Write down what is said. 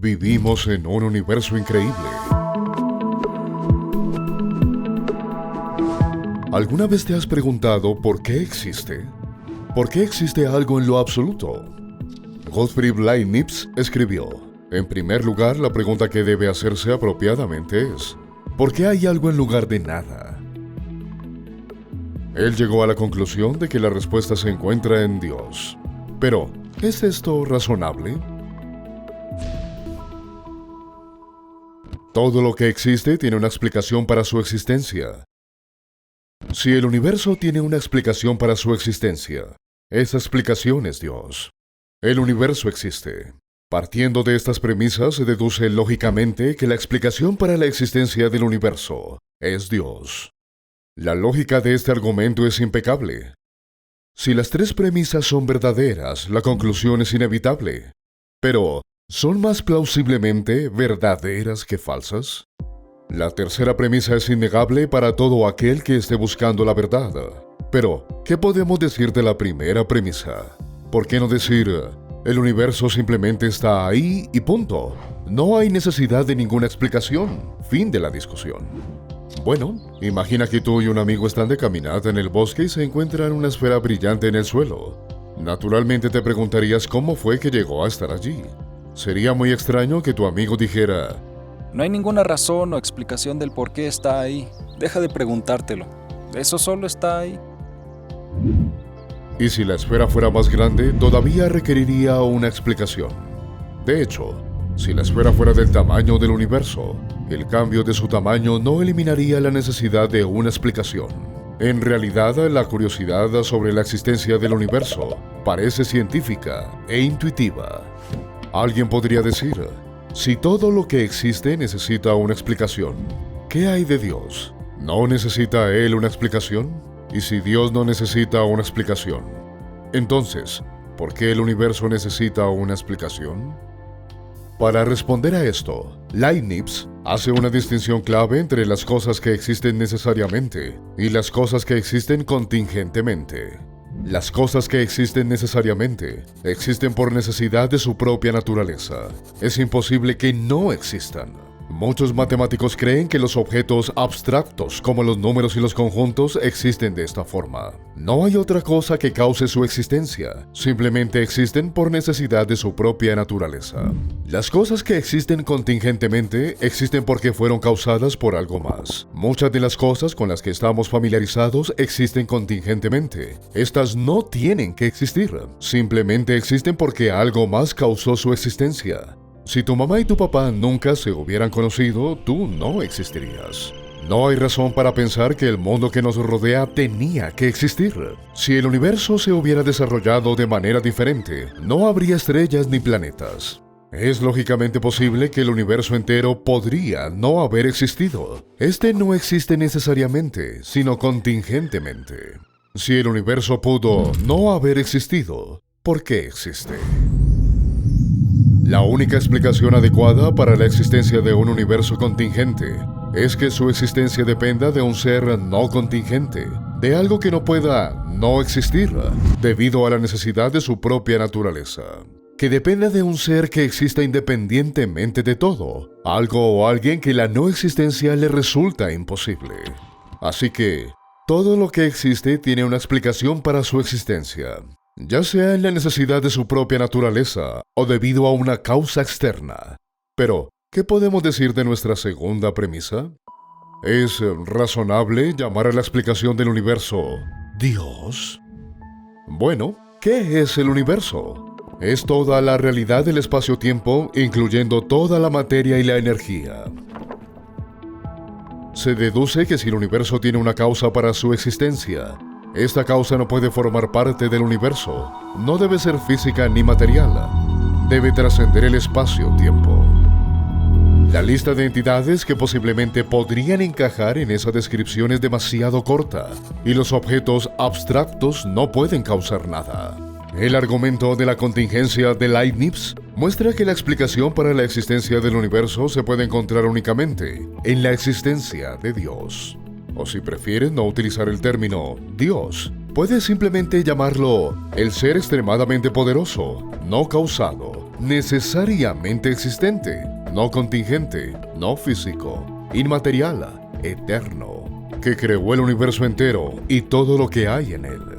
Vivimos en un universo increíble. ¿Alguna vez te has preguntado por qué existe? ¿Por qué existe algo en lo absoluto? Gottfried Leibniz escribió: en primer lugar, la pregunta que debe hacerse apropiadamente es: ¿por qué hay algo en lugar de nada? Él llegó a la conclusión de que la respuesta se encuentra en Dios. Pero, ¿es esto razonable? Todo lo que existe tiene una explicación para su existencia. Si el universo tiene una explicación para su existencia, esa explicación es Dios. El universo existe. Partiendo de estas premisas, se deduce lógicamente que la explicación para la existencia del universo es Dios. La lógica de este argumento es impecable. Si las tres premisas son verdaderas, la conclusión es inevitable. Pero, ¿son más plausiblemente verdaderas que falsas? La tercera premisa es innegable para todo aquel que esté buscando la verdad. Pero, ¿qué podemos decir de la primera premisa? ¿Por qué no decir: el universo simplemente está ahí y punto? No hay necesidad de ninguna explicación. Fin de la discusión. Bueno, imagina que tú y un amigo están de caminata en el bosque y se encuentran una esfera brillante en el suelo. Naturalmente te preguntarías cómo fue que llegó a estar allí. Sería muy extraño que tu amigo dijera: no hay ninguna razón o explicación del por qué está ahí. Deja de preguntártelo. Eso solo está ahí. Y si la esfera fuera más grande, todavía requeriría una explicación. De hecho, si la esfera fuera del tamaño del universo, el cambio de su tamaño no eliminaría la necesidad de una explicación. En realidad, la curiosidad sobre la existencia del universo parece científica e intuitiva. Alguien podría decir: si todo lo que existe necesita una explicación, ¿qué hay de Dios? ¿No necesita Él una explicación? Y si Dios no necesita una explicación, entonces, ¿por qué el universo necesita una explicación? Para responder a esto, Leibniz hace una distinción clave entre las cosas que existen necesariamente y las cosas que existen contingentemente. Las cosas que existen necesariamente existen por necesidad de su propia naturaleza. Es imposible que no existan. Muchos matemáticos creen que los objetos abstractos, como los números y los conjuntos, existen de esta forma. No hay otra cosa que cause su existencia. Simplemente existen por necesidad de su propia naturaleza. Las cosas que existen contingentemente existen porque fueron causadas por algo más. Muchas de las cosas con las que estamos familiarizados existen contingentemente. Estas no tienen que existir. Simplemente existen porque algo más causó su existencia. Si tu mamá y tu papá nunca se hubieran conocido, tú no existirías. No hay razón para pensar que el mundo que nos rodea tenía que existir. Si el universo se hubiera desarrollado de manera diferente, no habría estrellas ni planetas. Es lógicamente posible que el universo entero podría no haber existido. Este no existe necesariamente, sino contingentemente. Si el universo pudo no haber existido, ¿por qué existe? La única explicación adecuada para la existencia de un universo contingente es que su existencia dependa de un ser no contingente, de algo que no pueda no existir, debido a la necesidad de su propia naturaleza. Que dependa de un ser que exista independientemente de todo, algo o alguien que la no existencia le resulta imposible. Así que, todo lo que existe tiene una explicación para su existencia, ya sea en la necesidad de su propia naturaleza o debido a una causa externa. Pero, ¿qué podemos decir de nuestra segunda premisa? ¿Es razonable llamar a la explicación del universo Dios? Bueno, ¿qué es el universo? Es toda la realidad del espacio-tiempo, incluyendo toda la materia y la energía. Se deduce que si el universo tiene una causa para su existencia, esta causa no puede formar parte del universo, no debe ser física ni material, debe trascender el espacio-tiempo. La lista de entidades que posiblemente podrían encajar en esa descripción es demasiado corta, y los objetos abstractos no pueden causar nada. El argumento de la contingencia de Leibniz muestra que la explicación para la existencia del universo se puede encontrar únicamente en la existencia de Dios. O si prefieres no utilizar el término Dios, puedes simplemente llamarlo el ser extremadamente poderoso, no causado, necesariamente existente, no contingente, no físico, inmaterial, eterno, que creó el universo entero y todo lo que hay en él.